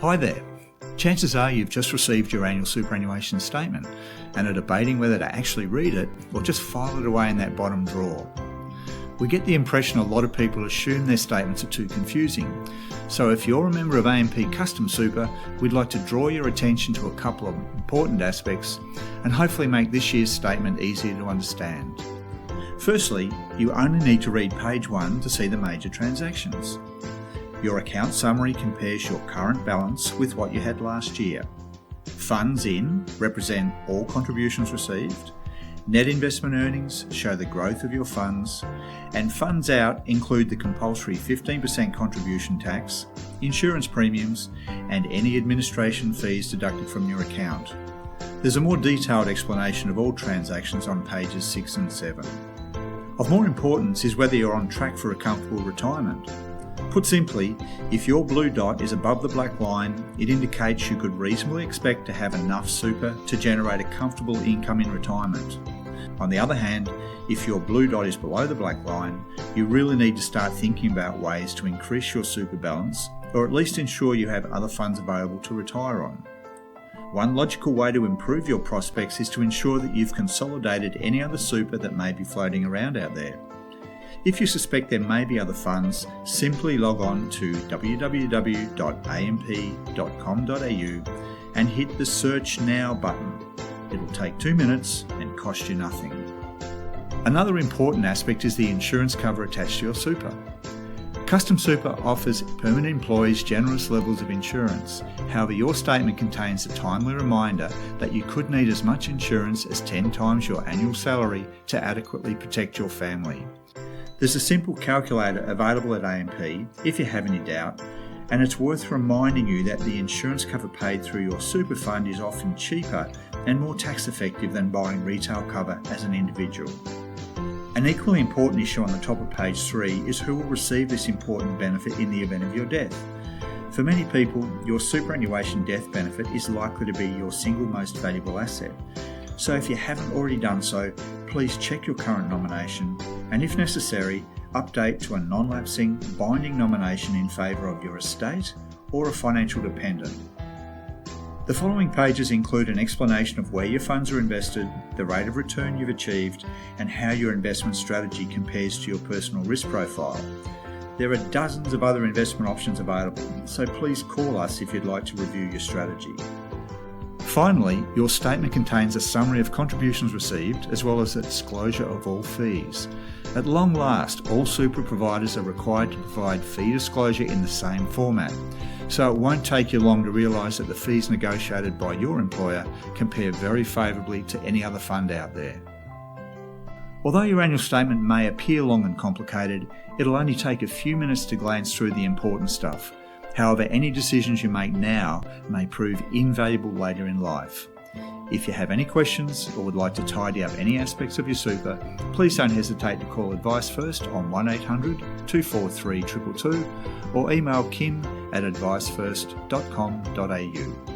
Hi there. Chances are you've just received your annual superannuation statement and are debating whether to actually read it or just file it away in that bottom drawer. We get the impression a lot of people assume their statements are too confusing. So if you're a member of AMP Custom Super, we'd like to draw your attention to a couple of important aspects and hopefully make this year's statement easier to understand. Firstly, you only need to read page 1 to see the major transactions. Your account summary compares your current balance with what you had last year. Funds in represent all contributions received. Net investment earnings show the growth of your funds, and funds out include the compulsory 15% contribution tax, insurance premiums, and any administration fees deducted from your account. There's a more detailed explanation of all transactions on pages 6 and 7. Of more importance is whether you're on track for a comfortable retirement. Put simply, if your blue dot is above the black line, it indicates you could reasonably expect to have enough super to generate a comfortable income in retirement. On the other hand, if your blue dot is below the black line, you really need to start thinking about ways to increase your super balance, or at least ensure you have other funds available to retire on. One logical way to improve your prospects is to ensure that you've consolidated any other super that may be floating around out there. If you suspect there may be other funds, simply log on to www.amp.com.au and hit the Search Now button. It'll take 2 minutes and cost you nothing. Another important aspect is the insurance cover attached to your super. Custom Super offers permanent employees generous levels of insurance. However, your statement contains a timely reminder that you could need as much insurance as 10 times your annual salary to adequately protect your family. There's a simple calculator available at AMP if you have any doubt, and it's worth reminding you that the insurance cover paid through your super fund is often cheaper and more tax effective than buying retail cover as an individual. An equally important issue on the top of page 3 is who will receive this important benefit in the event of your death. For many people, your superannuation death benefit is likely to be your single most valuable asset. So if you haven't already done so, please check your current nomination and, if necessary, update to a non-lapsing, binding nomination in favour of your estate or a financial dependent. The following pages include an explanation of where your funds are invested, the rate of return you've achieved, and how your investment strategy compares to your personal risk profile. There are dozens of other investment options available, so please call us if you'd like to review your strategy. Finally, your statement contains a summary of contributions received as well as a disclosure of all fees. At long last, all super providers are required to provide fee disclosure in the same format, so it won't take you long to realise that the fees negotiated by your employer compare very favourably to any other fund out there. Although your annual statement may appear long and complicated, it'll only take a few minutes to glance through the important stuff. However, any decisions you make now may prove invaluable later in life. If you have any questions or would like to tidy up any aspects of your super, please don't hesitate to call Advice First on 1800 243 222 or email kim@advicefirst.com.au.